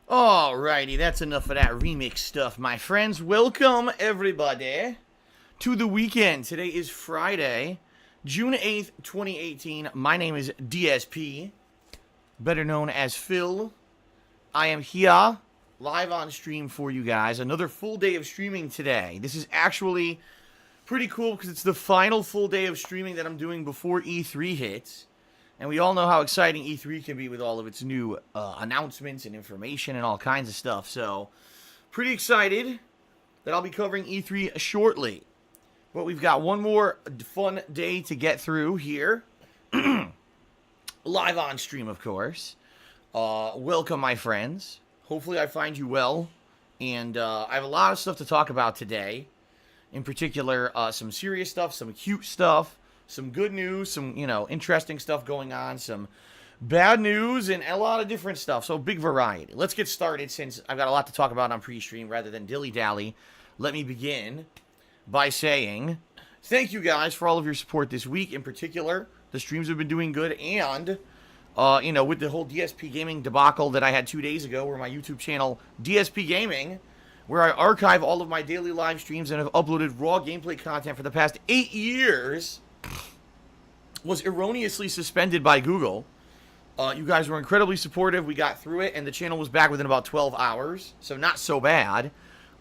Alrighty, that's enough of that remix stuff, my friends. Welcome, everybody, to the weekend. Today is Friday, June 8th, 2018. My name is DSP, better known as Phil. I am here, live on stream for you guys. Another full day of streaming today. This is actually pretty cool because it's the final full day of streaming that I'm doing before E3 hits. And we all know how exciting E3 can be with all of its new announcements and information and all kinds of stuff. So, pretty excited that I'll be covering E3 shortly. But we've got one more fun day to get through here. Live on stream, of course. Welcome, my friends. Hopefully I find you well. And I have a lot of stuff to talk about today. In particular, some serious stuff, some cute stuff. Some good news, some, interesting stuff going on, some bad news, and a lot of different stuff. So, big variety. Let's get started since I've got a lot to talk about on pre-stream rather than dilly-dally. Let me begin by saying thank you guys for all of your support this week. In particular, the streams have been doing good, and, with the whole DSPGaming debacle that I had 2 days ago, where my YouTube channel, DSPGaming, where I archive all of my daily live streams and have uploaded raw gameplay content for the past 8 years, was erroneously suspended by Google. You guys were incredibly supportive. We got through it, and the channel was back within about 12 hours, so not so bad.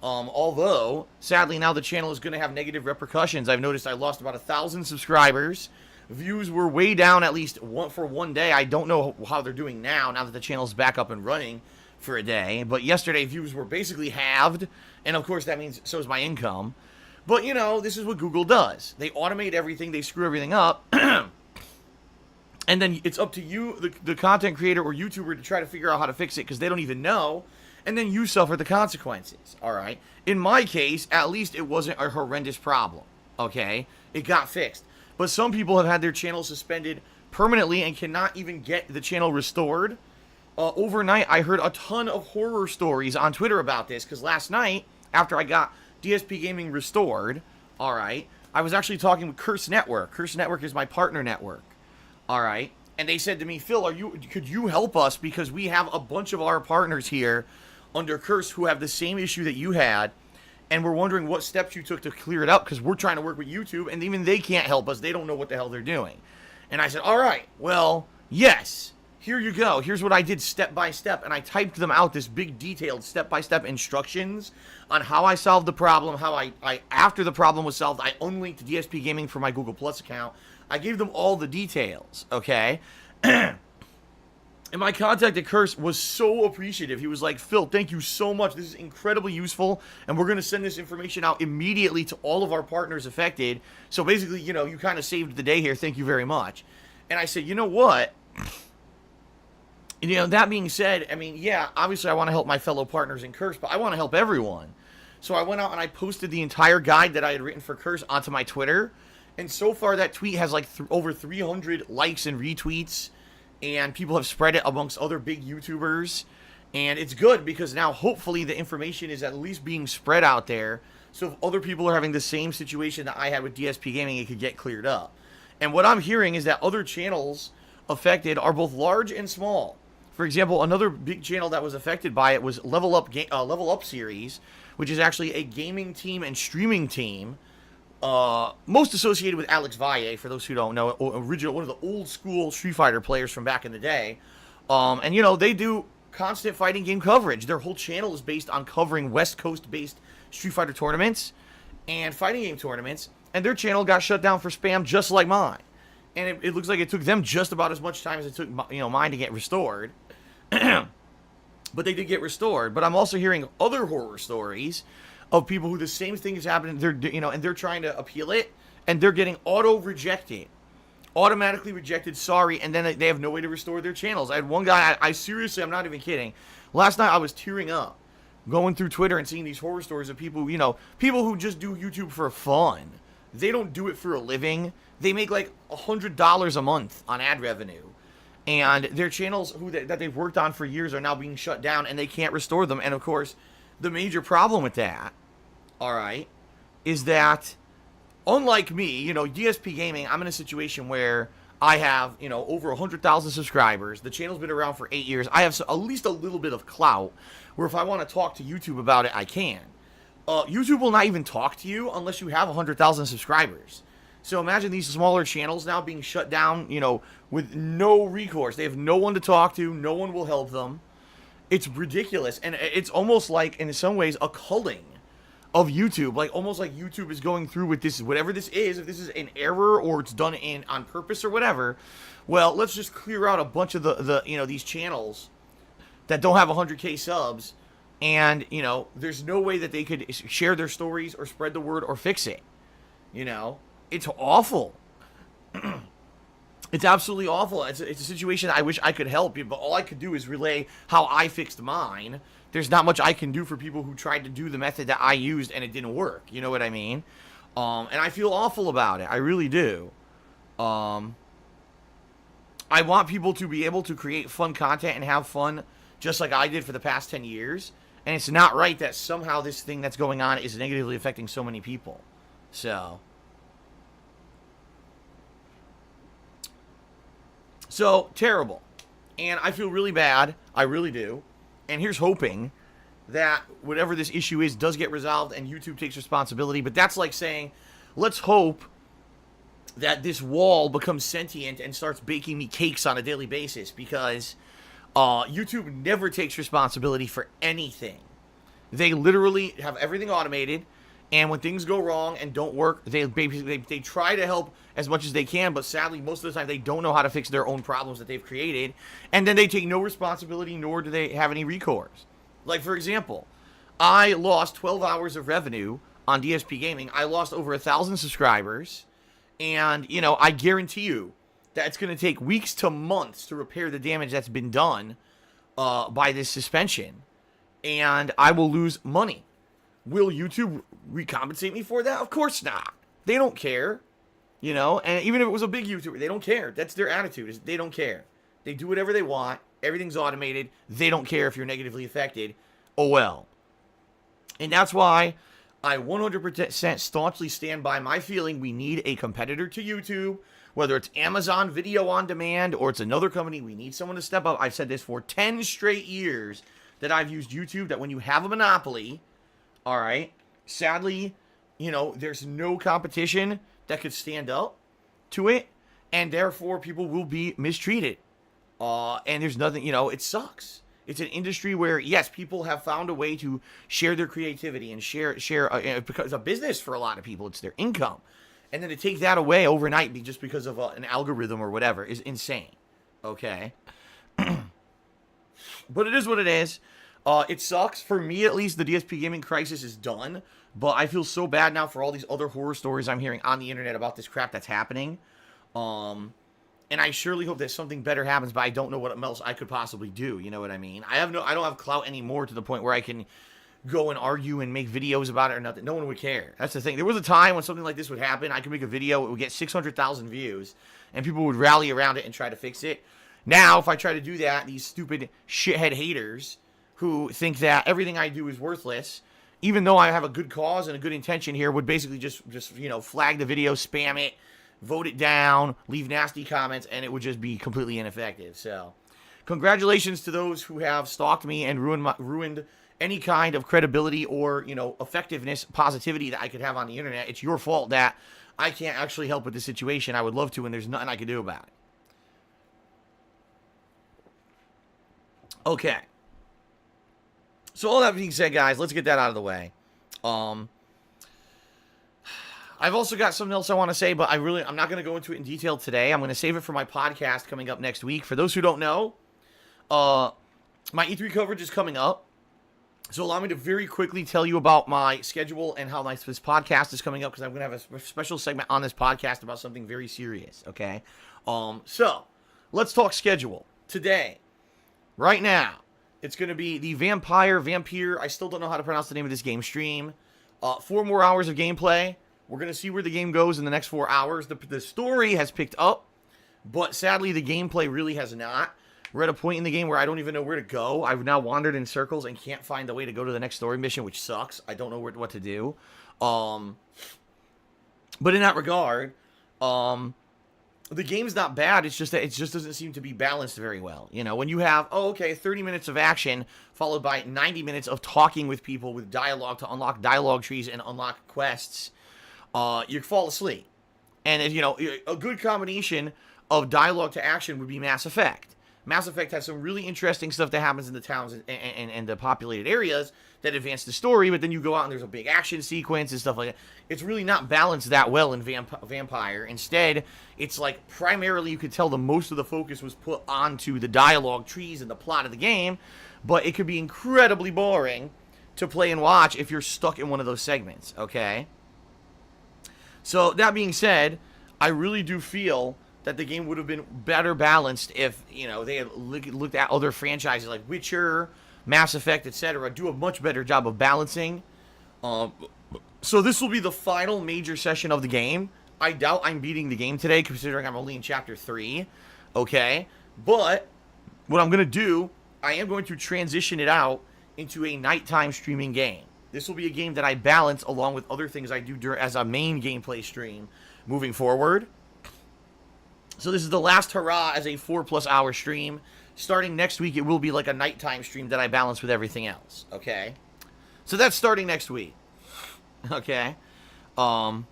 Although, sadly, now the channel is going to have negative repercussions. I've noticed I lost about 1,000 subscribers. Views were way down at least for one day. I don't know how they're doing now that the channel's back up and running for a day. But yesterday, views were basically halved, and of course that means so is my income. But, this is what Google does. They automate everything, they screw everything up, and then it's up to you, the content creator or YouTuber, to try to figure out how to fix it because they don't even know, and then you suffer the consequences, all right? In my case, at least it wasn't a horrendous problem, okay? It got fixed. But some people have had their channel suspended permanently and cannot even get the channel restored. Overnight, I heard a ton of horror stories on Twitter about this because last night, after I got DSPGaming restored, alright, I was actually talking with Curse Network. Curse Network is my partner network, alright, and they said to me, Phil, could you help us, because we have a bunch of our partners here under Curse who have the same issue that you had, and we're wondering what steps you took to clear it up, because we're trying to work with YouTube, and even they can't help us. They don't know what the hell they're doing. And I said, alright, well, yes, here you go. Here's what I did step by step. And I typed them out, this big detailed step-by-step instructions on how I solved the problem, how I after the problem was solved, I unlinked DSPGaming for my Google Plus account. I gave them all the details, okay? And my contact at Curse was so appreciative. He was like, Phil, thank you so much. This is incredibly useful, and we're going to send this information out immediately to all of our partners affected. So basically, you kind of saved the day here. Thank you very much. And I said, you know what? That being said, yeah, obviously I want to help my fellow partners in Curse, but I want to help everyone. So I went out and I posted the entire guide that I had written for Curse onto my Twitter. And so far that tweet has like over 300 likes and retweets. And people have spread it amongst other big YouTubers. And it's good because now hopefully the information is at least being spread out there. So if other people are having the same situation that I had with DSPGaming, it could get cleared up. And what I'm hearing is that other channels affected are both large and small. For example, another big channel that was affected by it was Level Up Series, which is actually a gaming team and streaming team, most associated with Alex Valle, for those who don't know, one of the old school Street Fighter players from back in the day. And they do constant fighting game coverage. Their whole channel is based on covering West Coast-based Street Fighter tournaments and fighting game tournaments, and their channel got shut down for spam just like mine. And it looks like it took them just about as much time as it took mine to get restored. But they did get restored. But I'm also hearing other horror stories of people who the same thing is happening. And they're trying to appeal it, and they're getting automatically rejected. Sorry, and then they have no way to restore their channels. I had one guy. I seriously, I'm not even kidding. Last night I was tearing up, going through Twitter and seeing these horror stories of people. People who just do YouTube for fun. They don't do it for a living. They make like $100 a month on ad revenue. And their channels that they've worked on for years are now being shut down, and they can't restore them. And of course, the major problem with that, alright, is that unlike me, DSPGaming, I'm in a situation where I have, over 100,000 subscribers. The channel's been around for 8 years. I have at least a little bit of clout where if I want to talk to YouTube about it, I can. YouTube will not even talk to you unless you have 100,000 subscribers. So imagine these smaller channels now being shut down, with no recourse. They have no one to talk to. No one will help them. It's ridiculous. And it's almost like, in some ways, a culling of YouTube. Like, almost like YouTube is going through with this, whatever this is, if this is an error or it's done on purpose or whatever. Well, let's just clear out a bunch of these channels that don't have 100K subs. And, there's no way that they could share their stories or spread the word or fix it. It's awful. It's absolutely awful. It's a situation I wish I could help you, but all I could do is relay how I fixed mine. There's not much I can do for people who tried to do the method that I used and it didn't work. You know what I mean? And I feel awful about it. I really do. I want people to be able to create fun content and have fun just like I did for the past 10 years. And it's not right that somehow this thing that's going on is negatively affecting so many people. So, terrible. And I feel really bad. I really do. And here's hoping that whatever this issue is does get resolved and YouTube takes responsibility. But that's like saying, let's hope that this wall becomes sentient and starts baking me cakes on a daily basis. Because YouTube never takes responsibility for anything. They literally have everything automated. And when things go wrong and don't work, they try to help as much as they can, but sadly, most of the time, they don't know how to fix their own problems that they've created, and then they take no responsibility, nor do they have any recourse. Like, for example, I lost 12 hours of revenue on DSPGaming. I lost over 1,000 subscribers, and, I guarantee you that it's going to take weeks to months to repair the damage that's been done by this suspension, and I will lose money. Will YouTube recompensate me for that? Of course not. They don't care. And even if it was a big YouTuber, they don't care. That's their attitude, is they don't care. They do whatever they want. Everything's automated. They don't care if you're negatively affected. Oh well. And that's why I 100% staunchly stand by my feeling we need a competitor to YouTube. Whether it's Amazon Video on Demand or it's another company, we need someone to step up. I've said this for 10 straight years that I've used YouTube, that when you have a monopoly, all right, sadly, there's no competition that could stand up to it, and therefore people will be mistreated. And there's nothing, it sucks. It's an industry where, yes, people have found a way to share their creativity and share because it's a business for a lot of people. It's their income. And then to take that away overnight just because of an algorithm or whatever is insane. Okay? But it is what it is. It sucks. For me, at least, the DSPGaming crisis is done. But I feel so bad now for all these other horror stories I'm hearing on the internet about this crap that's happening. And I surely hope that something better happens, but I don't know what else I could possibly do. You know what I mean? I don't have clout anymore to the point where I can go and argue and make videos about it or nothing. No one would care. That's the thing. There was a time when something like this would happen. I could make a video. It would get 600,000 views. And people would rally around it and try to fix it. Now, if I try to do that, these stupid shithead haters who think that everything I do is worthless, even though I have a good cause and a good intention here, would basically just flag the video, spam it, vote it down, leave nasty comments, and it would just be completely ineffective. So, congratulations to those who have stalked me and ruined any kind of credibility or, effectiveness, positivity that I could have on the internet. It's your fault that I can't actually help with the situation. I would love to, and there's nothing I can do about it. Okay. So all that being said, guys, let's get that out of the way. I've also got something else I want to say, but I'm not going to go into it in detail today. I'm going to save it for my podcast coming up next week. For those who don't know, my E3 coverage is coming up. So allow me to very quickly tell you about my schedule and how this podcast is coming up, because I'm going to have a special segment on this podcast about something very serious, okay? So let's talk schedule. Today, right now, it's going to be the Vampyr, I still don't know how to pronounce the name of this game, stream. 4 more hours of gameplay. We're going to see where the game goes in the next 4 hours. The story has picked up, but sadly the gameplay really has not. We're at a point in the game where I don't even know where to go. I've now wandered in circles and can't find the way to go to the next story mission, which sucks. I don't know what to do. But in that regard, the game's not bad. It's just that it just doesn't seem to be balanced very well. You know, when you have, 30 minutes of action followed by 90 minutes of talking with people with dialogue to unlock dialogue trees and unlock quests, you fall asleep. And, a good combination of dialogue to action would be Mass Effect. Mass Effect has some really interesting stuff that happens in the towns and the populated areas that advance the story, but then you go out and there's a big action sequence and stuff like that. It's really not balanced that well in Vampyr. Instead, it's like primarily you could tell most of the focus was put onto the dialogue trees and the plot of the game, but it could be incredibly boring to play and watch if you're stuck in one of those segments, okay? So, that being said, I really do feel that the game would have been better balanced if, they had looked at other franchises like Witcher, Mass Effect, etc. Do a much better job of balancing. So this will be the final major session of the game. I doubt I'm beating the game today, considering I'm only in Chapter 3. Okay? But what I'm going to do, I am going to transition it out into a nighttime streaming game. This will be a game that I balance along with other things I do as a main gameplay stream moving forward. So this is the last hurrah as a 4+ hour stream. Starting next week, it will be like a nighttime stream that I balance with everything else. Okay? So that's starting next week. Okay? Alright.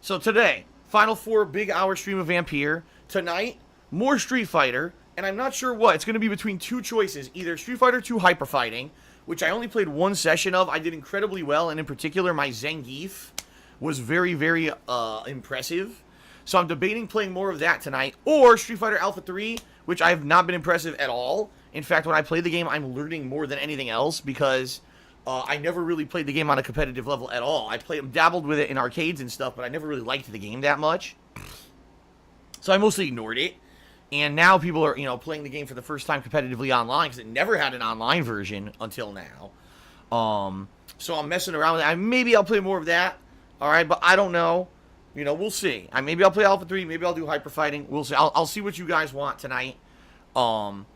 So today, final 4 big hour stream of Vampyr. Tonight, more Street Fighter. And I'm not sure what. It's going to be between 2 choices. Either Street Fighter 2 Hyper Fighting, which I only played 1 session of. I did incredibly well. And in particular, my Zangief was very, very impressive. So I'm debating playing more of that tonight. Or Street Fighter Alpha 3, which I have not been impressive at all. In fact, when I play the game, I'm learning more than anything else because I never really played the game on a competitive level at all. I dabbled with it in arcades and stuff, but I never really liked the game that much. So I mostly ignored it. And now people are, playing the game for the first time competitively online because it never had an online version until now. So I'm messing around with it. Maybe I'll play more of that. All right, but I don't know. We'll see. Maybe I'll play Alpha 3. Maybe I'll do Hyper Fighting. We'll see. I'll see what you guys want tonight, on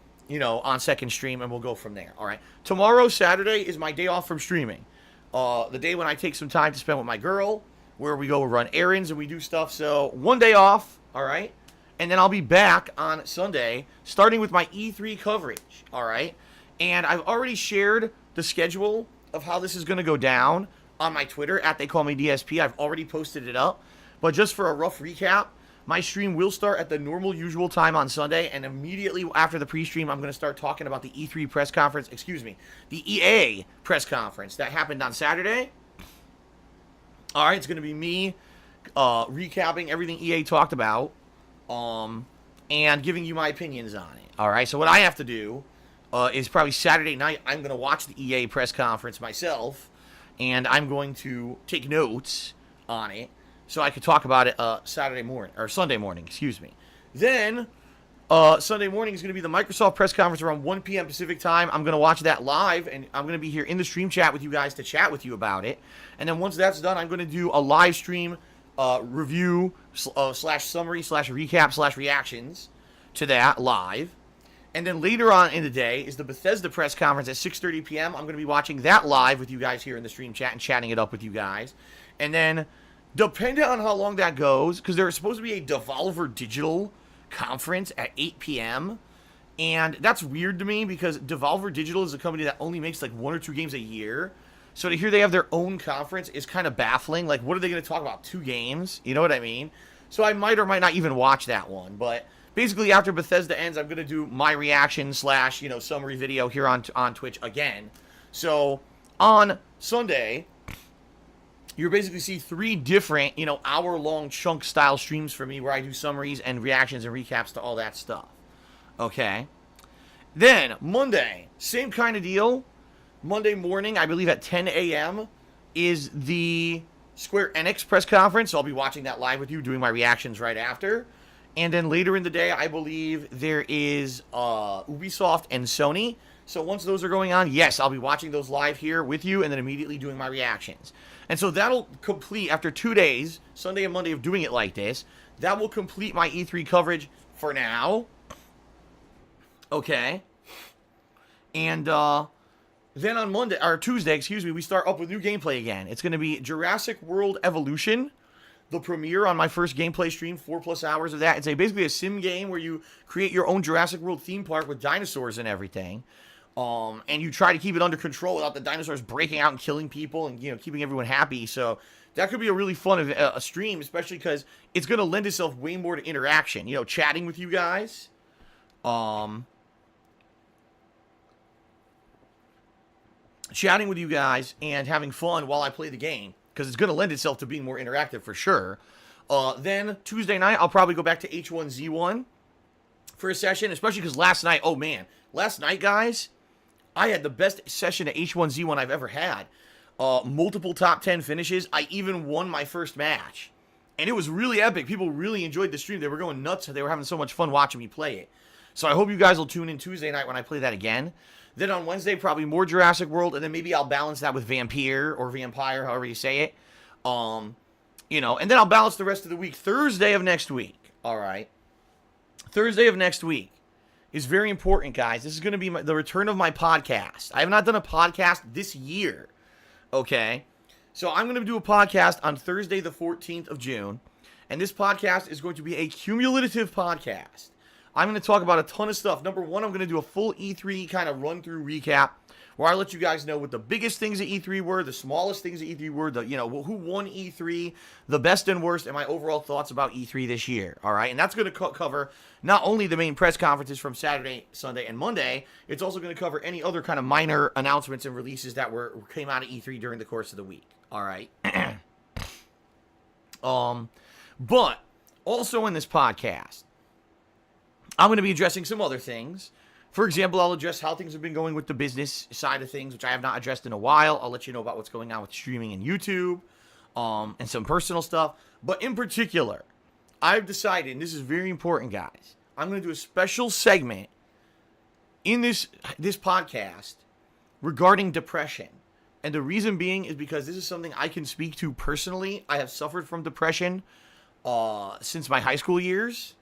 second stream, and we'll go from there. All right. Tomorrow, Saturday, is my day off from streaming. The day when I take some time to spend with my girl, where we go run errands and we do stuff. So, one day off, all right? And then I'll be back on Sunday, starting with my E3 coverage, all right? And I've already shared the schedule of how this is going to go down on my Twitter, @TheyCallMeDSP. I've already posted it up. But just for a rough recap, my stream will start at the normal usual time on Sunday, and immediately after the pre-stream, I'm going to start talking about the E3 press conference, the EA press conference that happened on Saturday. All right, it's going to be me recapping everything EA talked about and giving you my opinions on it. All right, so what I have to do is probably Saturday night, I'm going to watch the EA press conference myself, and I'm going to take notes on it. So I could talk about it Sunday morning. Then, Sunday morning is going to be the Microsoft press conference around 1 p.m. Pacific time. I'm going to watch that live, and I'm going to be here in the stream chat with you guys to chat with you about it. And then once that's done, I'm going to do a live stream review slash summary slash recap slash reactions to that live. And then later on in the day is the Bethesda press conference at 6:30 p.m. I'm going to be watching that live with you guys here in the stream chat and chatting it up with you guys. And then, depending on how long that goes, because there's supposed to be a Devolver Digital conference at 8 p.m., and that's weird to me because Devolver Digital is a company that only makes like 1 or 2 games a year. So to hear they have their own conference is kind of baffling. Like, what are they going to talk about? 2 games? You know what I mean? So I might or might not even watch that one. But basically, after Bethesda ends, I'm going to do my reaction slash, summary video here on Twitch again. So on Sunday, you'll basically see 3 different, hour-long chunk-style streams for me where I do summaries and reactions and recaps to all that stuff. Okay? Then, Monday, same kind of deal. Monday morning, I believe at 10 a.m., is the Square Enix press conference. So I'll be watching that live with you, doing my reactions right after. And then later in the day, I believe there is Ubisoft and Sony. So once those are going on, yes, I'll be watching those live here with you and then immediately doing my reactions. And so that'll complete, after 2 days, Sunday and Monday of doing it like this, that will complete my E3 coverage for now. Okay. And then on Tuesday, we start up with new gameplay again. It's going to be Jurassic World Evolution. the premiere on my first gameplay stream, 4+ hours of that. It's basically a sim game where you create your own Jurassic World theme park with dinosaurs and everything. And you try to keep it under control without the dinosaurs breaking out and killing people and, keeping everyone happy. So that could be a really fun a stream, especially because it's going to lend itself way more to interaction. Chatting with you guys. Chatting with you guys and having fun while I play the game. Because it's going to lend itself to being more interactive for sure. Then Tuesday night, I'll probably go back to H1Z1 for a session. Especially because last night, guys, I had the best session at H1Z1 I've ever had. Multiple top 10 finishes. I even won my first match. And it was really epic. People really enjoyed the stream. They were going nuts. They were having so much fun watching me play it. So I hope you guys will tune in Tuesday night when I play that again. Then on Wednesday, probably more Jurassic World. And then maybe I'll balance that with Vampyr or Vampyr, however you say it. And then I'll balance the rest of the week. Thursday of next week. All right. Thursday of next week is very important, guys. This is going to be the return of my podcast. I have not done a podcast this year. Okay. So I'm going to do a podcast on Thursday, the 14th of June. And this podcast is going to be a cumulative podcast. I'm going to talk about a ton of stuff. Number one, I'm going to do a full E3 kind of run-through recap where I let you guys know what the biggest things at E3 were, the smallest things at E3 were, who won E3, the best and worst, and my overall thoughts about E3 this year, all right? And that's going to cover not only the main press conferences from Saturday, Sunday, and Monday, it's also going to cover any other kind of minor announcements and releases that came out of E3 during the course of the week, all right? But also in this podcast, I'm going to be addressing some other things. For example, I'll address how things have been going with the business side of things, which I have not addressed in a while. I'll let you know about what's going on with streaming and YouTube, and some personal stuff. But in particular, I've decided, and this is very important, guys, I'm going to do a special segment in this podcast regarding depression. And the reason being is because this is something I can speak to personally. I have suffered from depression since my high school years.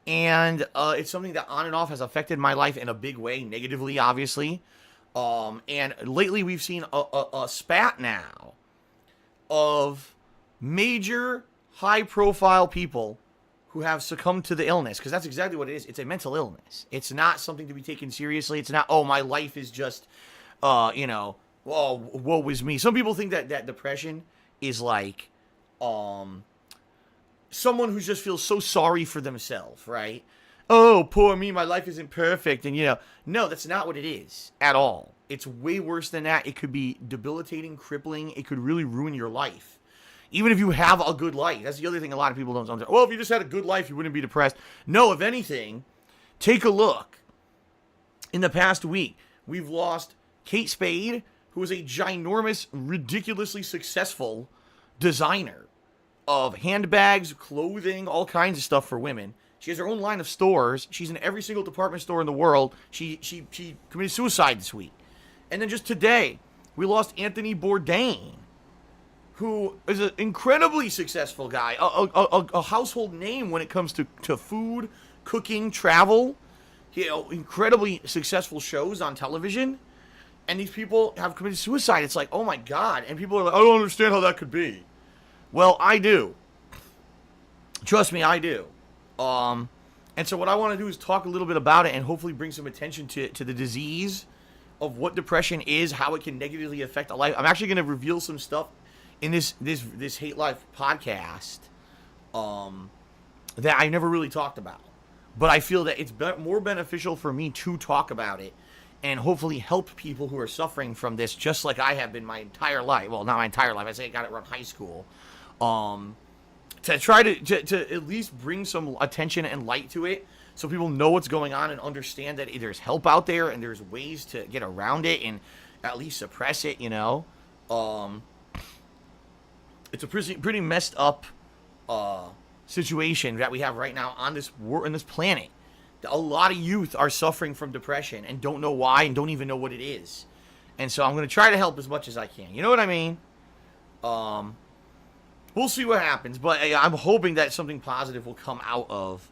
And it's something that on and off has affected my life in a big way, negatively, obviously. And lately we've seen a spat now of major high-profile people who have succumbed to the illness. Because that's exactly what it is. It's a mental illness. It's not something to be taken seriously. It's not, my life is just, woe is me. Some people think that depression is like, someone who just feels so sorry for themselves, right? Oh, poor me, my life isn't perfect. And, no, that's not what it is at all. It's way worse than that. It could be debilitating, crippling. It could really ruin your life. Even if you have a good life. That's the other thing a lot of people don't understand. Well, if you just had a good life, you wouldn't be depressed. No, if anything, take a look. In the past week, we've lost Kate Spade, who is a ginormous, ridiculously successful designer of handbags, clothing, all kinds of stuff for women. She has her own line of stores. She's in every single department store in the world. She committed suicide this week. And then just today, we lost Anthony Bourdain, who is an incredibly successful guy, a household name when it comes to food, cooking, travel. Incredibly successful shows on television. And these people have committed suicide. It's like, oh my God. And people are like, I don't understand how that could be. Well, I do. Trust me, I do. And so what I want to do is talk a little bit about it and hopefully bring some attention to the disease of what depression is, how it can negatively affect a life. I'm actually going to reveal some stuff in this Hate Life podcast that I never really talked about. But I feel that it's more beneficial for me to talk about it and hopefully help people who are suffering from this just like I have been my entire life. Well, not my entire life. I say I got it around high school. To try to at least bring some attention and light to it so people know what's going on and understand that there's help out there and there's ways to get around it and at least suppress it, It's a pretty messed up situation that we have right now on this planet. A lot of youth are suffering from depression and don't know why and don't even know what it is. And so I'm going to try to help as much as I can. You know what I mean? We'll see what happens, but I'm hoping that something positive will come out of,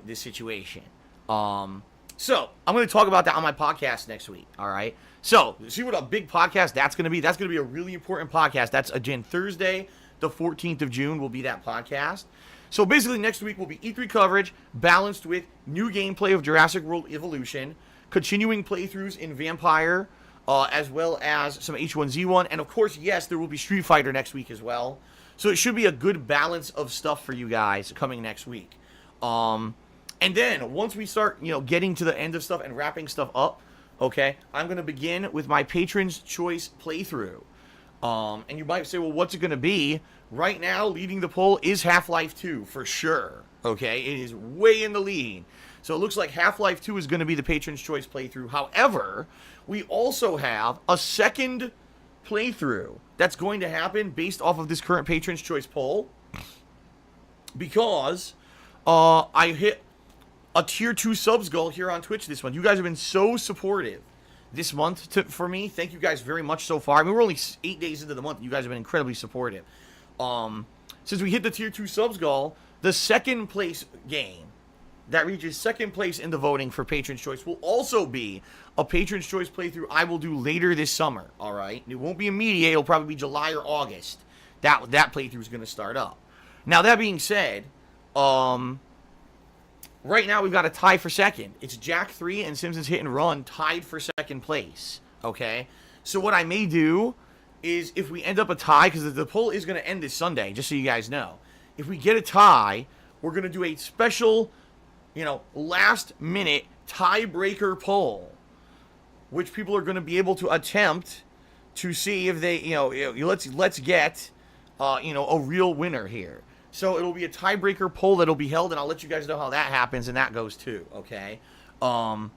this situation. So I'm going to talk about that on my podcast next week. All right. So see what a big podcast that's going to be. That's going to be a really important podcast. That's again Thursday, the 14th of June will be that podcast. So basically next week will be E3 coverage balanced with new gameplay of Jurassic World Evolution, continuing playthroughs in Vampyr, as well as some H1Z1, and of course, yes, there will be Street Fighter next week as well. So it should be a good balance of stuff for you guys coming next week. And then once we start, getting to the end of stuff and wrapping stuff up, okay, I'm going to begin with my Patron's Choice playthrough. And you might say, well, what's it going to be? Right now, leading the poll is Half-Life 2, for sure. Okay, it is way in the lead. So it looks like Half-Life 2 is going to be the Patron's Choice playthrough. However, we also have a second playthrough that's going to happen based off of this current Patron's Choice poll. Because I hit a Tier 2 subs goal here on Twitch this month. You guys have been so supportive this month for me. Thank you guys very much so far. I mean, we're only 8 days into the month. You guys have been incredibly supportive. Since we hit the Tier 2 subs goal, the second place game that reaches second place in the voting for Patron's Choice will also be a Patron's Choice playthrough I will do later this summer, all right? It won't be immediate. It'll probably be July or August. That playthrough is going to start up. Now, that being said, right now we've got a tie for second. It's Jack 3 and Simpsons Hit and Run tied for second place, okay? So what I may do is if we end up a tie, because the poll is going to end this Sunday, just so you guys know. If we get a tie, we're going to do a special, last minute tiebreaker poll, which people are going to be able to attempt to see if they, let's get, a real winner here. So it'll be a tiebreaker poll that'll be held, and I'll let you guys know how that happens, and that goes too, okay? So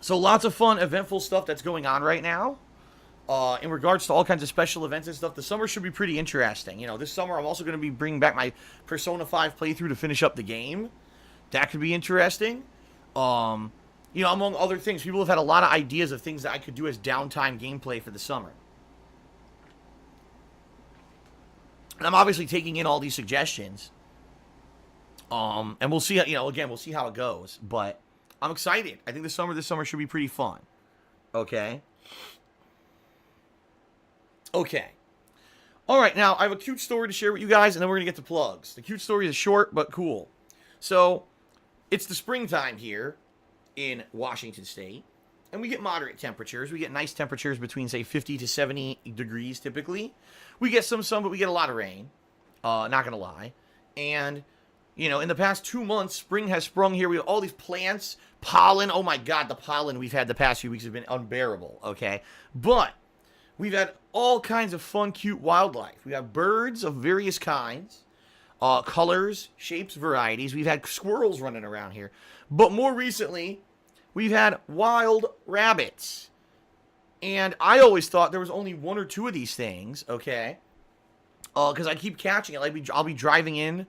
lots of fun, eventful stuff that's going on right now. In regards to all kinds of special events and stuff, the summer should be pretty interesting. This summer I'm also going to be bringing back my Persona 5 playthrough to finish up the game. That could be interesting. Among other things, people have had a lot of ideas of things that I could do as downtime gameplay for the summer. And I'm obviously taking in all these suggestions. And we'll see, we'll see how it goes. But I'm excited. I think this summer should be pretty fun. Okay. All right, now I have a cute story to share with you guys, and then we're going to get to plugs. The cute story is short, but cool. So, it's the springtime here in Washington State, and we get moderate temperatures. We get nice temperatures between, say, 50 to 70 degrees typically. We get some sun, but we get a lot of rain. Not going to lie. And, in the past 2 months, spring has sprung here. We have all these plants, pollen. Oh, my God, the pollen we've had the past few weeks has been unbearable, okay? But we've had all kinds of fun, cute wildlife. We have birds of various kinds, colors, shapes, varieties. We've had squirrels running around here. But more recently, we've had wild rabbits. And I always thought there was only 1 or 2 of these things, okay? Because I keep catching it. Like I'll be driving in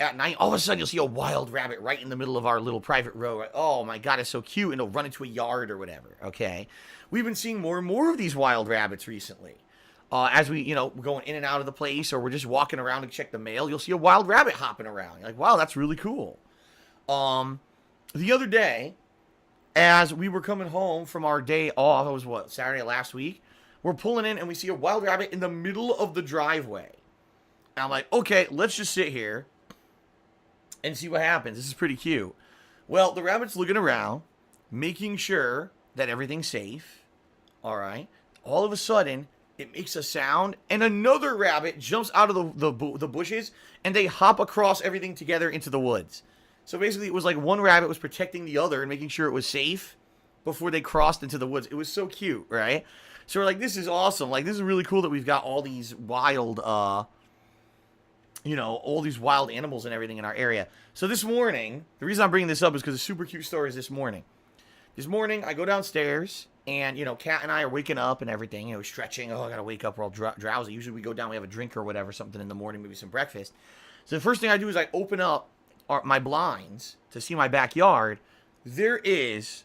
at night. All of a sudden, you'll see a wild rabbit right in the middle of our little private road. Oh, my God, it's so cute. And it'll run into a yard or whatever, okay? We've been seeing more and more of these wild rabbits recently. As we, we're going in and out of the place, or we're just walking around to check the mail, you'll see a wild rabbit hopping around. You're like, wow, that's really cool. The other day, as we were coming home from our day off, it was Saturday last week, we're pulling in and we see a wild rabbit in the middle of the driveway. And I'm like, okay, let's just sit here and see what happens. This is pretty cute. Well, the rabbit's looking around, making sure that everything's safe. All right. All of a sudden, it makes a sound, and another rabbit jumps out of the bushes, and they hop across everything together into the woods. So basically, it was like one rabbit was protecting the other and making sure it was safe before they crossed into the woods. It was so cute, right? So we're like, this is awesome. Like, this is really cool that we've got all these wild, all these wild animals and everything in our area. So this morning, the reason I'm bringing this up is because the super cute story is this morning. This morning, I go downstairs, and, Kat and I are waking up and everything, stretching. Oh, I gotta wake up, we're all drowsy. Usually we go down, we have a drink or whatever, something in the morning, maybe some breakfast. So the first thing I do is I open up my blinds to see my backyard. There is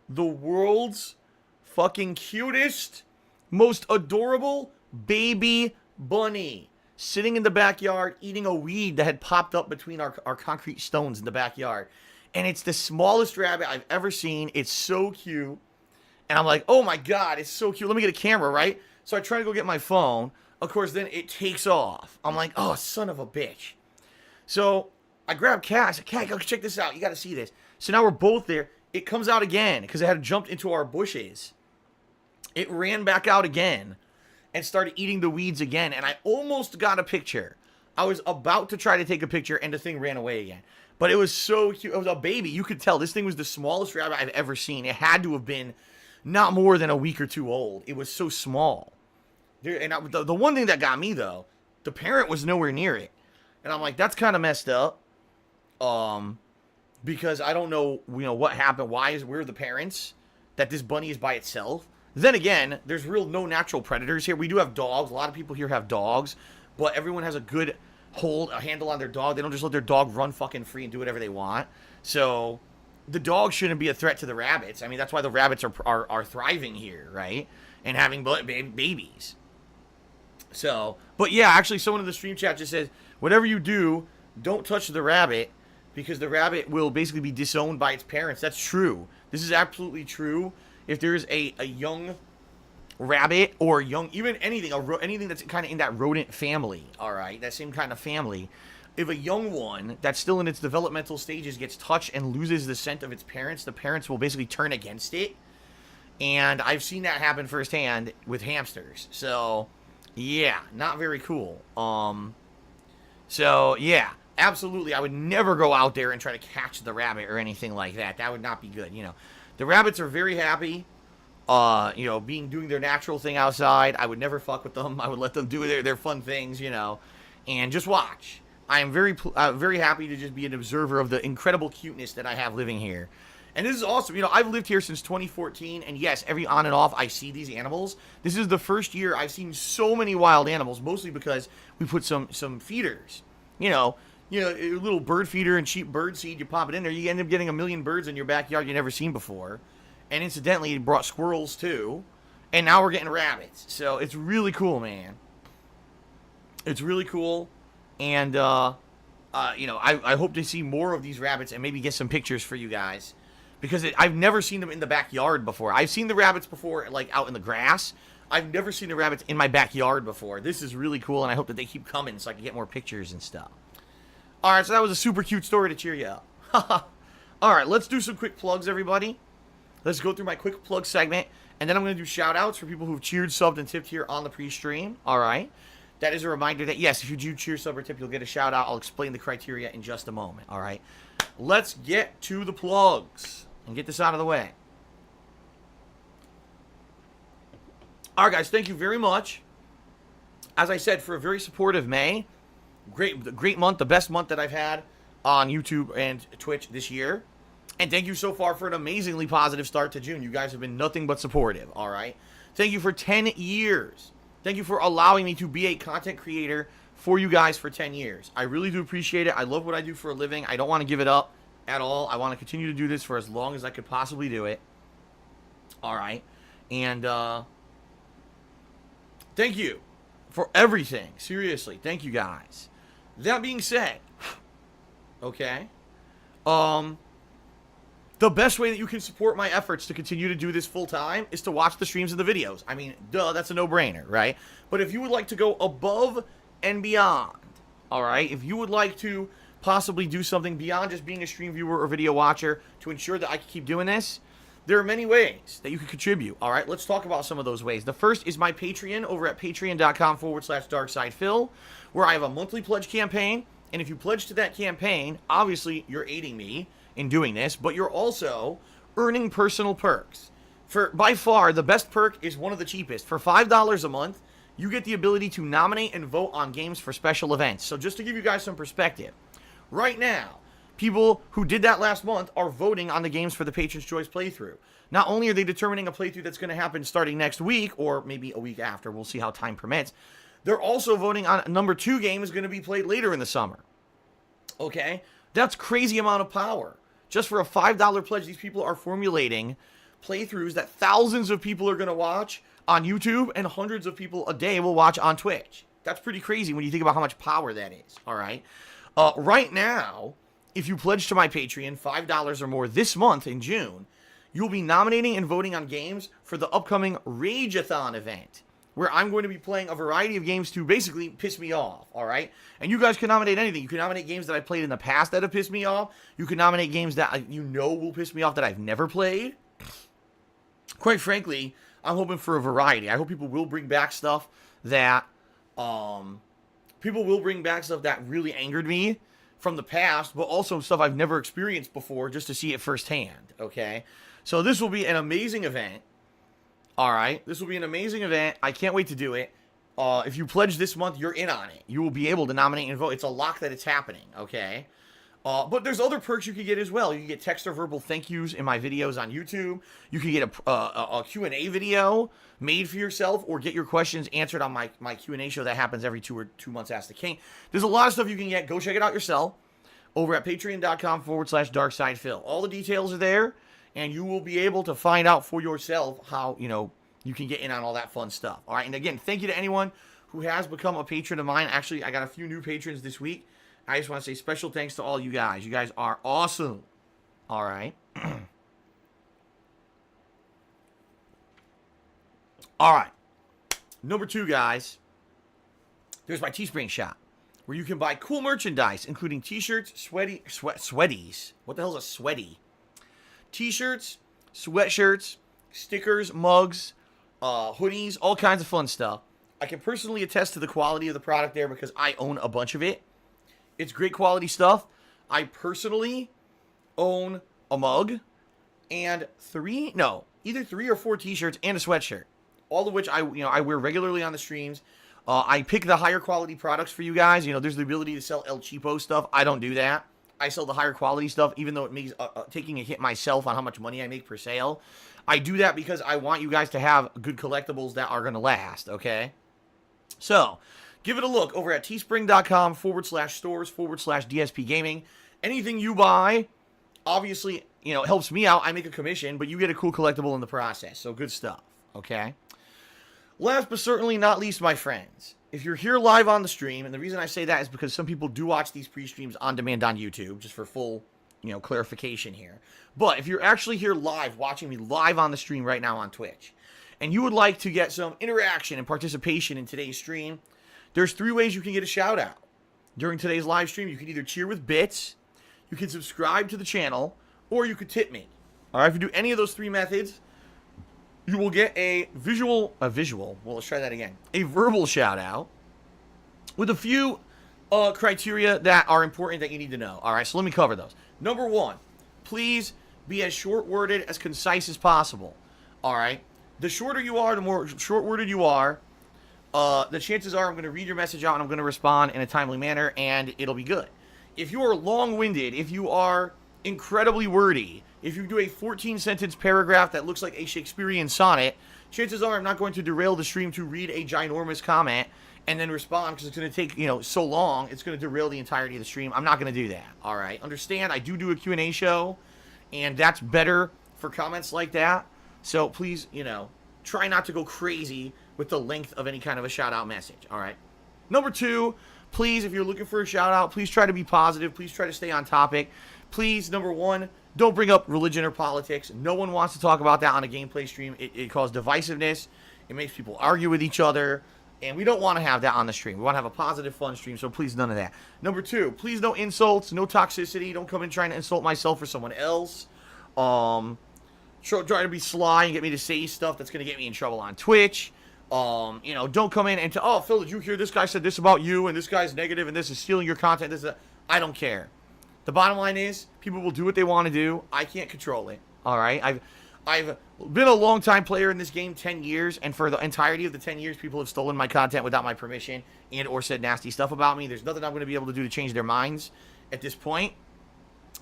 the world's fucking cutest, most adorable baby bunny sitting in the backyard eating a weed that had popped up between our concrete stones in the backyard. And it's the smallest rabbit I've ever seen. It's so cute. And I'm like, oh my God, it's so cute. Let me get a camera, right? So I try to go get my phone. Of course, then it takes off. I'm like, oh, son of a bitch. So I grab Cat. I said, Cat, go check this out. You got to see this. So now we're both there. It comes out again because it had jumped into our bushes. It ran back out again and started eating the weeds again. And I almost got a picture. I was about to try to take a picture and the thing ran away again. But it was so cute. It was a baby. You could tell this thing was the smallest rabbit I've ever seen. It had to have been not more than a week or two old. It was so small. And the one thing that got me, though, the parent was nowhere near it. And I'm like, that's kind of messed up. Because I don't know, what happened. Where are the parents? That this bunny is by itself. Then again, there's no natural predators here. We do have dogs. A lot of people here have dogs. But everyone has a good handle on their dog. They don't just let their dog run fucking free and do whatever they want. So the dog shouldn't be a threat to the rabbits. I mean, that's why the rabbits are thriving here, right? And having babies. So, but yeah, actually someone in the stream chat just says, whatever you do, don't touch the rabbit because the rabbit will basically be disowned by its parents. That's true. This is absolutely true. If there's a young rabbit or even anything that's kind of in that rodent family, all right, that same kind of family, if a young one that's still in its developmental stages gets touched and loses the scent of its parents, the parents will basically turn against it. And I've seen that happen firsthand with hamsters. So, yeah, not very cool. So, yeah, absolutely. I would never go out there and try to catch the rabbit or anything like that. That would not be good, The rabbits are very happy, doing their natural thing outside. I would never fuck with them. I would let them do their fun things, and just watch. I am very happy to just be an observer of the incredible cuteness that I have living here. And this is awesome. I've lived here since 2014, and yes, every on and off, I see these animals. This is the first year I've seen so many wild animals, mostly because we put some feeders. A little bird feeder and cheap bird seed, you pop it in there, you end up getting 1 million birds in your backyard you never seen before. And incidentally, it brought squirrels too. And now we're getting rabbits. So it's really cool, man. It's really cool. And, I hope to see more of these rabbits and maybe get some pictures for you guys. Because I've never seen them in the backyard before. I've seen the rabbits before, like, out in the grass. I've never seen the rabbits in my backyard before. This is really cool, and I hope that they keep coming so I can get more pictures and stuff. Alright, so that was a super cute story to cheer you up. Alright, let's do some quick plugs, everybody. Let's go through my quick plug segment, and then I'm going to do shout-outs for people who've cheered, subbed, and tipped here on the pre-stream. Alright. That is a reminder that, yes, if you do cheer, sub, or tip, you'll get a shout-out. I'll explain the criteria in just a moment. Alright. Let's get to the plugs and get this out of the way. Alright, guys, thank you very much. As I said, for a very supportive May. Great month, the best month that I've had on YouTube and Twitch this year. And thank you so far for an amazingly positive start to June. You guys have been nothing but supportive, all right? Thank you for 10 years. Thank you for allowing me to be a content creator for you guys for 10 years. I really do appreciate it. I love what I do for a living. I don't want to give it up at all. I want to continue to do this for as long as I could possibly do it. All right. And thank you for everything. Seriously, thank you guys. That being said, okay, the best way that you can support my efforts to continue to do this full time is to watch the streams and the videos. I mean, duh, that's a no-brainer, right? But if you would like to go above and beyond, all right, if you would like to possibly do something beyond just being a stream viewer or video watcher to ensure that I can keep doing this, there are many ways that you can contribute, all right? Let's talk about some of those ways. The first is my Patreon over at patreon.com/darksidephil, where I have a monthly pledge campaign, and if you pledge to that campaign, obviously you're aiding me in doing this, but you're also earning personal perks. By far, the best perk is one of the cheapest. For $5 a month, you get the ability to nominate and vote on games for special events. So just to give you guys some perspective, right now, people who did that last month are voting on the games for the Patron's Choice playthrough. Not only are they determining a playthrough that's going to happen starting next week, or maybe a week after, we'll see how time permits, they're also voting on number 2 game is going to be played later in the summer. Okay? That's crazy amount of power. Just for a $5 pledge, these people are formulating playthroughs that thousands of people are going to watch on YouTube and hundreds of people a day will watch on Twitch. That's pretty crazy when you think about how much power that is, all right? Right now, if you pledge to my Patreon $5 or more this month in June, you'll be nominating and voting on games for the upcoming Rage-a-thon event, where I'm going to be playing a variety of games to basically piss me off, all right? And you guys can nominate anything. You can nominate games that I played in the past that have pissed me off. You can nominate games that you know will piss me off that I've never played. Quite frankly, I'm hoping for a variety. I hope people will bring back stuff that really angered me from the past, but also stuff I've never experienced before just to see it firsthand, okay? So this will be an amazing event. All right, this will be an amazing event. I can't wait to do it. If you pledge this month, you're in on it. You will be able to nominate and vote. It's a lock that it's happening, okay? But there's other perks you can get as well. You can get text or verbal thank yous in my videos on YouTube. You can get a Q&A video made for yourself, or get your questions answered on my Q&A show that happens every 2 months. Ask the King. There's a lot of stuff you can get. Go check it out yourself over at patreon.com/darksidefil. All the details are there, and you will be able to find out for yourself how, you can get in on all that fun stuff. All right, and again, thank you to anyone who has become a patron of mine. Actually, I got a few new patrons this week. I just want to say special thanks to all you guys. You guys are awesome. All right. All right. Number 2, guys. There's my Teespring shop, where you can buy cool merchandise, including t-shirts, sweaties. What the hell is a sweaty? T-shirts, sweatshirts, stickers, mugs, hoodies, all kinds of fun stuff. I can personally attest to the quality of the product there because I own a bunch of it. It's great quality stuff. I personally own a mug and either 3 or 4 t-shirts and a sweatshirt, all of which I wear regularly on the streams. I pick the higher quality products for you guys. There's the ability to sell El Cheapo stuff. I don't do that. I sell the higher quality stuff, even though it makes taking a hit myself on how much money I make per sale. I do that because I want you guys to have good collectibles that are going to last, okay? So, give it a look over at teespring.com/stores/DSPGaming. Anything you buy, obviously, helps me out. I make a commission, but you get a cool collectible in the process. So, good stuff, okay? Last but certainly not least, my friends, if you're here live on the stream, and the reason I say that is because some people do watch these pre-streams on demand on YouTube, just for full, clarification here. But if you're actually here live, watching me live on the stream right now on Twitch, and you would like to get some interaction and participation in today's stream, there's 3 ways you can get a shout out during today's live stream. You can either cheer with bits, you can subscribe to the channel, or you could tip me. All right, if you do any of those 3 methods, you will get a verbal shout out with a few criteria that are important that you need to know. All right, so let me cover those. Number 1, please be as short-worded, as concise as possible. All right, the shorter you are, the more short-worded you are, the chances are I'm going to read your message out and I'm going to respond in a timely manner, and it'll be good. If you are long-winded, if you are incredibly wordy, if you do a 14-sentence paragraph that looks like a Shakespearean sonnet, chances are I'm not going to derail the stream to read a ginormous comment and then respond, because it's going to take, so long, it's going to derail the entirety of the stream. I'm not going to do that, all right? Understand, I do a Q&A show, and that's better for comments like that. So please, try not to go crazy with the length of any kind of a shout-out message, all right? Number 2, please, if you're looking for a shout-out, please try to be positive. Please try to stay on topic. Please, number 1, don't bring up religion or politics. No one wants to talk about that on a gameplay stream. It causes divisiveness. It makes people argue with each other. And we don't want to have that on the stream. We want to have a positive, fun stream, so please, none of that. Number 2, please no insults, no toxicity. Don't come in trying to insult myself or someone else. Try to be sly and get me to say stuff that's going to get me in trouble on Twitch. Don't come in and Phil, did you hear this guy said this about you, and this guy's negative, and this is stealing your content. I don't care. The bottom line is, people will do what they want to do. I can't control it. All right? I've been a long-time player in this game, 10 years, and for the entirety of the 10 years, people have stolen my content without my permission and or said nasty stuff about me. There's nothing I'm going to be able to do to change their minds at this point.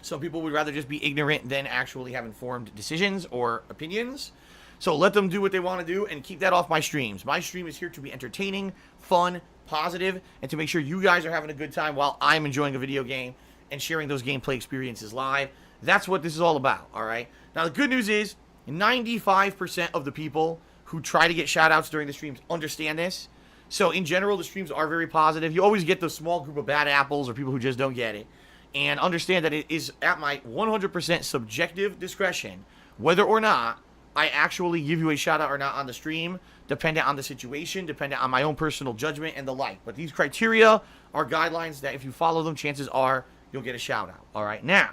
Some people would rather just be ignorant than actually have informed decisions or opinions. So let them do what they want to do and keep that off my streams. My stream is here to be entertaining, fun, positive, and to make sure you guys are having a good time while I'm enjoying a video game and sharing those gameplay experiences live. That's what this is all about, all right? Now, the good news is 95% of the people who try to get shout-outs during the streams understand this. So, in general, the streams are very positive. You always get the small group of bad apples or people who just don't get it. And understand that it is at my 100% subjective discretion whether or not I actually give you a shout out or not on the stream, dependent on the situation, dependent on my own personal judgment and the like. But these criteria are guidelines that if you follow them, chances are you'll get a shout out. All right, now,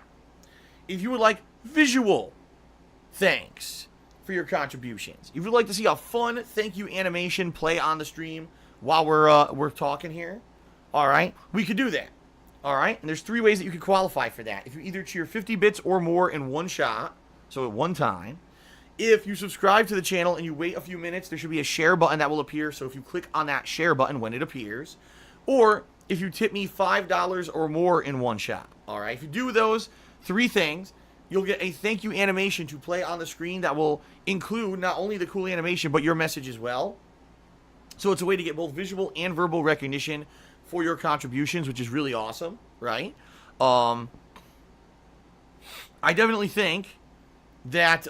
if you would like visual thanks for your contributions, if you'd like to see a fun thank you animation play on the stream while we're talking here, all right, we could do that. All right, and there's 3 ways that you can qualify for that. If you either cheer 50 bits or more in one shot, so at one time. If you subscribe to the channel and you wait a few minutes, there should be a share button that will appear. So if you click on that share button when it appears, or if you tip me $5 or more in one shot. All right, if you do those 3 things, you'll get a thank you animation to play on the screen that will include not only the cool animation, but your message as well. So it's a way to get both visual and verbal recognition for your contributions, which is really awesome, right? I definitely think that,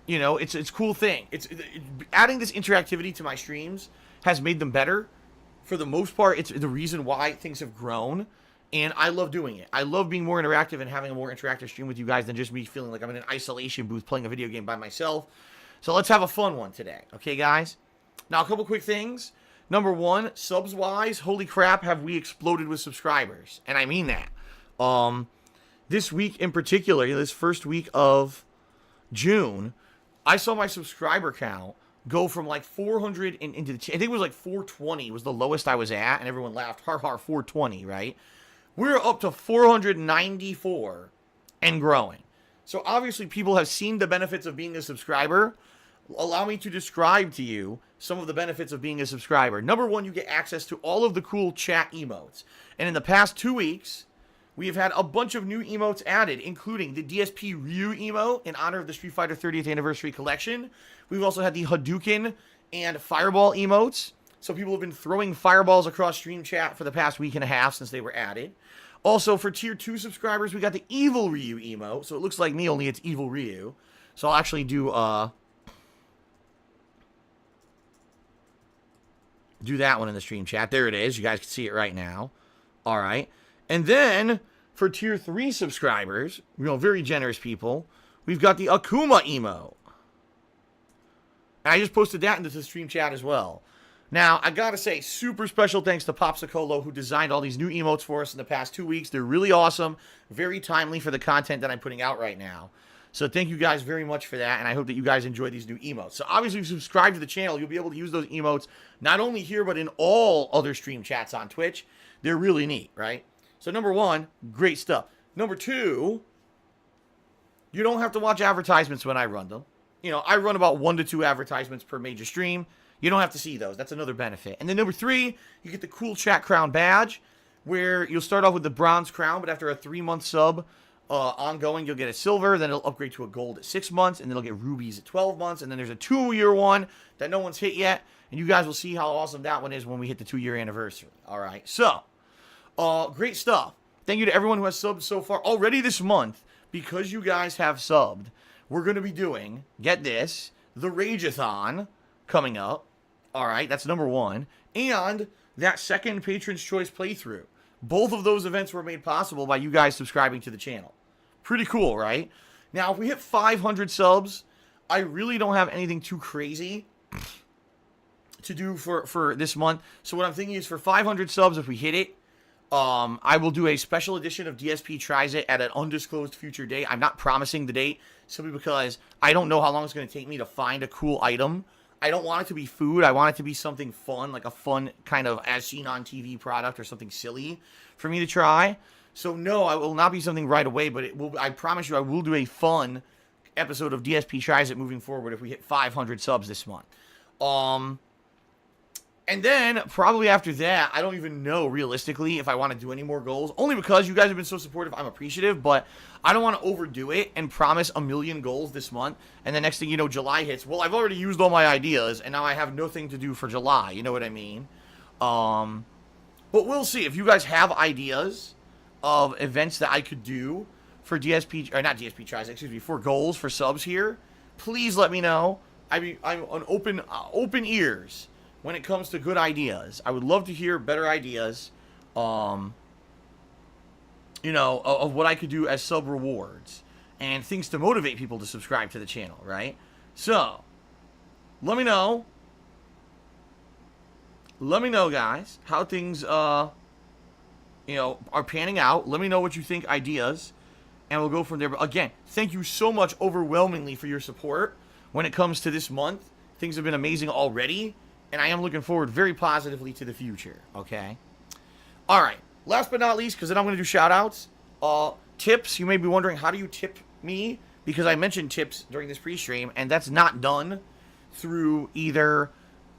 you know, it's a cool thing. Adding this interactivity to my streams has made them better. For the most part, it's the reason why things have grown, and I love doing it. I love being more interactive and having a more interactive stream with you guys than just me feeling like I'm in an isolation booth playing a video game by myself. So let's have a fun one today, okay, guys? Now, a couple quick things. Number 1, subs-wise, holy crap, have we exploded with subscribers, and I mean that. This week in particular, this first week of June, I saw my subscriber count go from like 400 into the, I think it was like 420 was the lowest I was at, and everyone laughed, har har, 420, right? We're up to 494 and growing. So obviously people have seen the benefits of being a subscriber. Allow me to describe to you some of the benefits of being a subscriber. Number 1, you get access to all of the cool chat emotes. And in the past 2 weeks, we have had a bunch of new emotes added, including the DSP Ryu emote in honor of the Street Fighter 30th Anniversary Collection. We've also had the Hadouken and Fireball emotes. So people have been throwing fireballs across stream chat for the past week and a half since they were added. Also, for Tier 2 subscribers, we got the Evil Ryu emote. So it looks like me, only it's Evil Ryu. So I'll actually do that one in the stream chat. There it is. You guys can see it right now. All right. And then, for Tier 3 subscribers, you know, very generous people, we've got the Akuma emote. And I just posted that into the stream chat as well. Now, I gotta say, super special thanks to Popsicolo, who designed all these new emotes for us in the past 2 weeks. They're really awesome, very timely for the content that I'm putting out right now. So thank you guys very much for that, and I hope that you guys enjoy these new emotes. So obviously, if you subscribe to the channel, you'll be able to use those emotes not only here, but in all other stream chats on Twitch. They're really neat, right? So number 1, great stuff. Number 2, you don't have to watch advertisements when I run them. You know, I run about 1 to 2 advertisements per major stream. You don't have to see those. That's another benefit. And then number 3, you get the cool chat crown badge, where you'll start off with the bronze crown, but after a 3-month sub ongoing, you'll get a silver, then it'll upgrade to a gold at 6 months, and then it'll get rubies at 12 months, and then there's a 2-year one that no one's hit yet, and you guys will see how awesome that one is when we hit the 2-year anniversary. All right, so great stuff. Thank you to everyone who has subbed so far. Already this month, because you guys have subbed, we're going to be doing, get this, the Rageathon coming up. All right, that's number 1. And that second Patron's Choice playthrough. Both of those events were made possible by you guys subscribing to the channel. Pretty cool, right? Now, if we hit 500 subs, I really don't have anything too crazy to do for this month. So what I'm thinking is for 500 subs, if we hit it, I will do a special edition of DSP Tries It at an undisclosed future date. I'm not promising the date simply because I don't know how long it's going to take me to find a cool item. I don't want it to be food. I want it to be something fun, like a fun kind of as seen on TV product or something silly for me to try. So no, I will not be something right away, but it will. I promise you I will do a fun episode of DSP Tries It moving forward if we hit 500 subs this month. And then, probably after that, I don't even know, realistically, if I want to do any more goals. Only because you guys have been so supportive, I'm appreciative. But I don't want to overdo it and promise a million goals this month. And the next thing you know, July hits. Well, I've already used all my ideas, and now I have nothing to do for July. You know what I mean? But we'll see. If you guys have ideas of events that I could do for DSP, or not DSP tries, excuse me, for goals, for subs here, please let me know. I'm on open ears when it comes to good ideas. I would love to hear better ideas, you know, of what I could do as sub rewards and things to motivate people to subscribe to the channel, right? So, let me know. Let me know, guys, how things, are panning out. Let me know what you think, ideas, and we'll go from there. But again, thank you so much overwhelmingly for your support when it comes to this month. Things have been amazing already, and I am looking forward very positively to the future, okay? All right, last but not least, because then I'm going to do shout-outs. Tips, you may be wondering, how do you tip me? Because I mentioned tips during this pre-stream, and that's not done through either...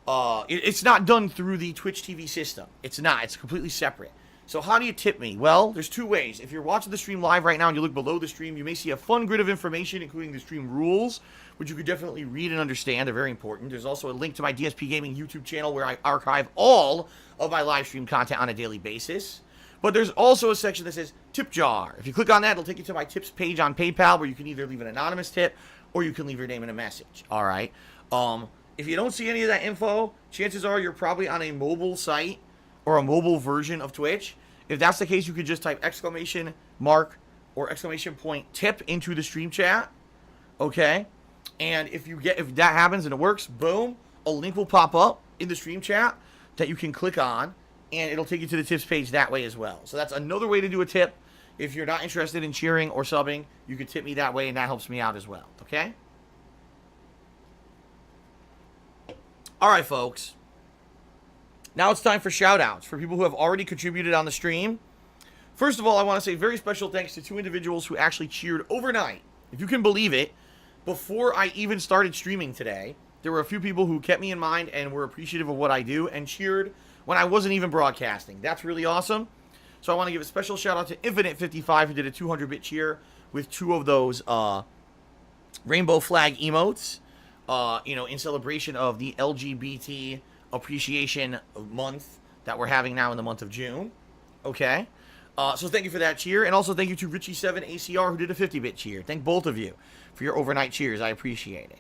it's not done through the Twitch TV system. It's not. It's completely separate. So how do you tip me? Well, there's two ways. If you're watching the stream live right now and you look below the stream, you may see a fun grid of information, including the stream rules, which you could definitely read and understand. They're very important. There's also a link to my DSPGaming YouTube channel where I archive all of my live stream content on a daily basis. But there's also a section that says Tip Jar. If you click on that, it'll take you to my tips page on PayPal, where you can either leave an anonymous tip or you can leave your name in a message. All right. If you don't see any of that info, chances are you're probably on a mobile site or a mobile version of Twitch. If that's the case, you could just type exclamation mark or exclamation point tip into the stream chat. Okay? And if that happens and it works, boom, a link will pop up in the stream chat that you can click on, and it'll take you to the tips page that way as well. So that's another way to do a tip. If you're not interested in cheering or subbing, you can tip me that way, and that helps me out as well. Okay? All right, folks. Now it's time for shout-outs for people who have already contributed on the stream. First of all, I want to say very special thanks to two individuals who actually cheered overnight. If you can believe it, before I even started streaming today, there were a few people who kept me in mind and were appreciative of what I do and cheered when I wasn't even broadcasting. That's really awesome. So I want to give a special shout-out to Infinite55, who did a 200-bit cheer with two of those rainbow flag emotes. In celebration of the LGBT appreciation month that we're having now in the month of June. Okay. So thank you for that cheer. And also thank you to Richie7ACR, who did a 50-bit cheer. Thank both of you for your overnight cheers. I appreciate it.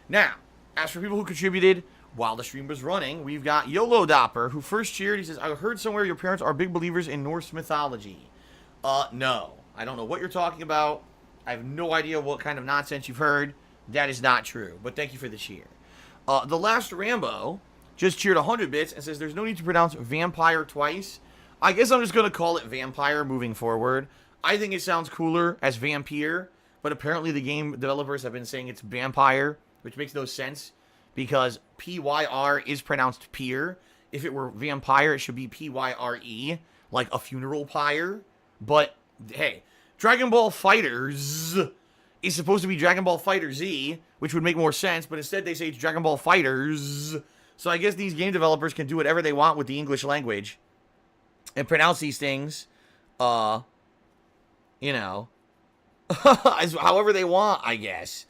Now, as for people who contributed while the stream was running, we've got YOLO Dopper, who first cheered. He says, I heard somewhere your parents are big believers in Norse mythology. No. I don't know what you're talking about. I have no idea what kind of nonsense you've heard. That is not true, but thank you for the cheer. The Last Rambo just cheered 100 bits and says there's no need to pronounce vampire twice. I guess I'm just going to call it vampire moving forward. I think it sounds cooler as Vampyr, but apparently the game developers have been saying it's vampire, which makes no sense because Pyr is pronounced peer. If it were vampire, it should be Pyre, like a funeral pyre. But hey, Dragon Ball FighterZ is supposed to be Dragon Ball Fighter Z, which would make more sense, but instead they say it's Dragon Ball Fighters. So I guess these game developers can do whatever they want with the English language and pronounce these things, however they want, I guess.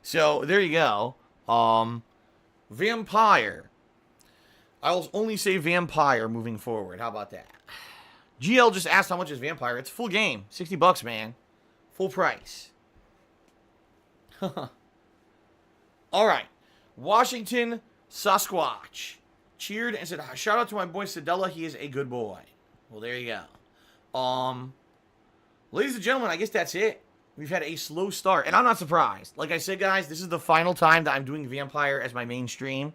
So there you go. Vampire. I'll only say Vampire moving forward. How about that? GL just asked how much is Vampire. It's a full game. $60, man. Full price. All right. Washington Sasquatch cheered and said, shout out to my boy Sedella. He is a good boy. Well, there you go. Ladies and gentlemen, I guess that's it. We've had a slow start, and I'm not surprised. Like I said, guys, this is the final time that I'm doing Vampire as my main stream.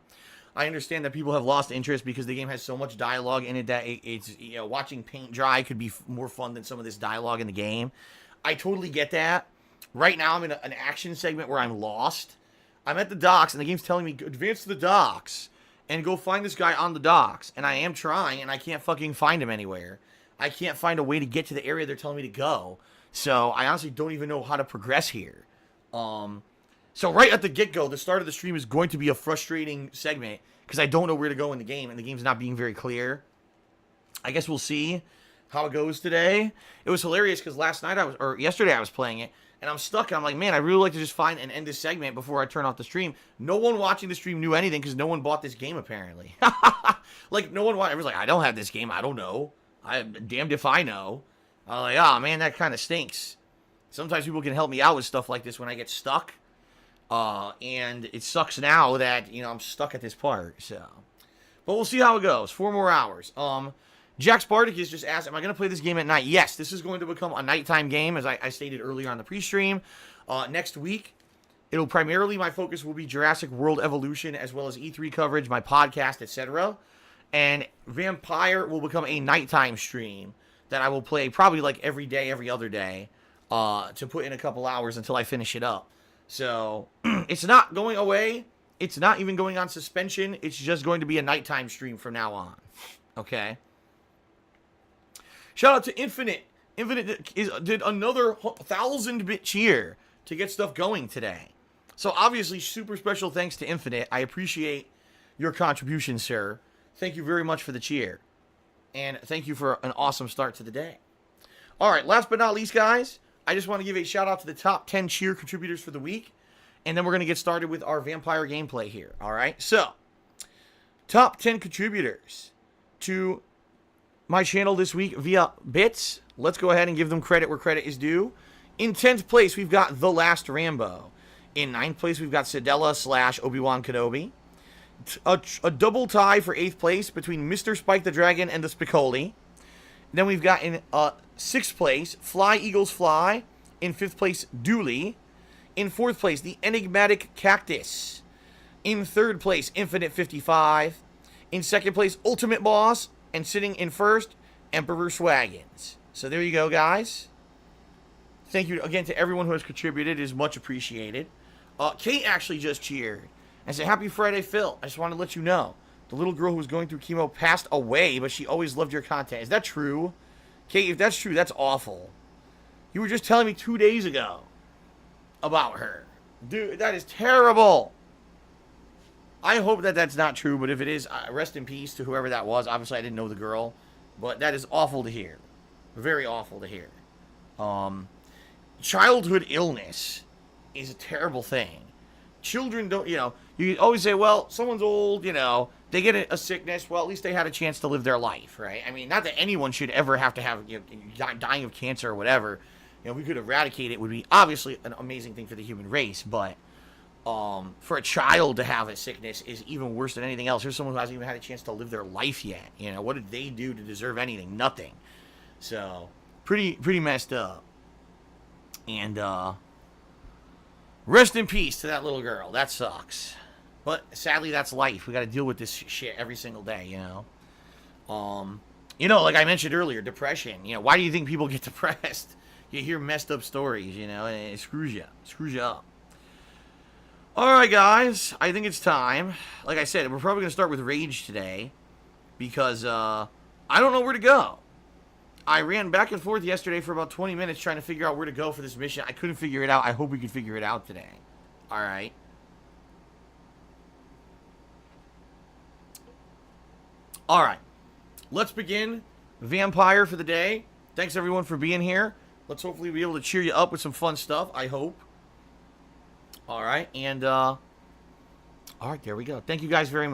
I understand that people have lost interest because the game has so much dialogue in it that it's watching paint dry could be more fun than some of this dialogue in the game. I totally get that. Right now, I'm in an action segment where I'm lost. I'm at the docks, and the game's telling me, advance to the docks and go find this guy on the docks. And I am trying, and I can't fucking find him anywhere. I can't find a way to get to the area they're telling me to go. So I honestly don't even know how to progress here. So right at the get-go, the start of the stream is going to be a frustrating segment because I don't know where to go in the game, and the game's not being very clear. I guess we'll see how it goes today. It was hilarious because yesterday I was playing it, and I'm stuck, and I'm like, man, I really like to just find and end this segment before I turn off the stream. No one watching the stream knew anything because no one bought this game, apparently. Like, no one watched. Everyone's like, I don't have this game. I don't know. I'm damned if I know. I'm like, oh, man, that kind of stinks. Sometimes people can help me out with stuff like this when I get stuck. And it sucks now that, I'm stuck at this part, so. But we'll see how it goes. 4 more hours. Jack Spartacus just asked, am I going to play this game at night? Yes, this is going to become a nighttime game, as I stated earlier on the pre-stream. Next week, It'll primarily, my focus will be Jurassic World Evolution, as well as E3 coverage, my podcast, etc. And Vampyr will become a nighttime stream that I will play probably like every day, every other day, to put in a couple hours until I finish it up. So, it's not going away. It's not even going on suspension. It's just going to be a nighttime stream from now on. Okay? Shout out to Infinite. Infinite did another 1,000-bit cheer to get stuff going today. So, obviously, super special thanks to Infinite. I appreciate your contribution, sir. Thank you very much for the cheer. And thank you for an awesome start to the day. All right, last but not least, guys, I just want to give a shout out to the top 10 cheer contributors for the week. And then we're going to get started with our Vampyr gameplay here. All right, so top 10 contributors to my channel this week via bits. Let's go ahead and give them credit where credit is due. In 10th place, we've got The Last Rambo. In 9th place, we've got Sedella / Obi-Wan Kenobi. A double tie for 8th place between Mr. Spike the Dragon and the Spicoli. Then we've got in 6th place, Fly Eagles Fly. In 5th place, Dooley. In 4th place, the Enigmatic Cactus. In 3rd place, Infinite 55. In 2nd place, Ultimate Boss. And sitting in 1st, Emperor Swaggins. So there you go, guys. Thank you again to everyone who has contributed. It is much appreciated. Kate actually just cheered and said, "Happy Friday, Phil. I just want to let you know. The little girl who was going through chemo passed away, but she always loved your content." Is that true? Kate, if that's true, that's awful. You were just telling me 2 days ago about her. Dude, that is terrible. I hope that that's not true, but if it is, rest in peace to whoever that was. Obviously, I didn't know the girl, but that is awful to hear. Very awful to hear. Childhood illness is a terrible thing. Children don't, you always say, well, someone's old, they get a sickness. Well, at least they had a chance to live their life, right? I mean, not that anyone should ever have to have, dying of cancer or whatever. We could eradicate it. Would be obviously an amazing thing for the human race, but for a child to have a sickness is even worse than anything else. Here's someone who hasn't even had a chance to live their life yet. What did they do to deserve anything? Nothing. So, pretty messed up. And, rest in peace to that little girl. That sucks. But, sadly, that's life. We gotta deal with this shit every single day, like I mentioned earlier, depression. Why do you think people get depressed? You hear messed up stories, and it screws you. Screws you up. Alright, guys. I think it's time. Like I said, we're probably gonna start with Rage today. Because, I don't know where to go. I ran back and forth yesterday for about 20 minutes trying to figure out where to go for this mission. I couldn't figure it out. I hope we can figure it out today. Alright. Alright. Let's begin Vampyr for the day. Thanks everyone for being here. Let's hopefully be able to cheer you up with some fun stuff. I hope. Alright. And, alright, there we go. Thank you guys very much.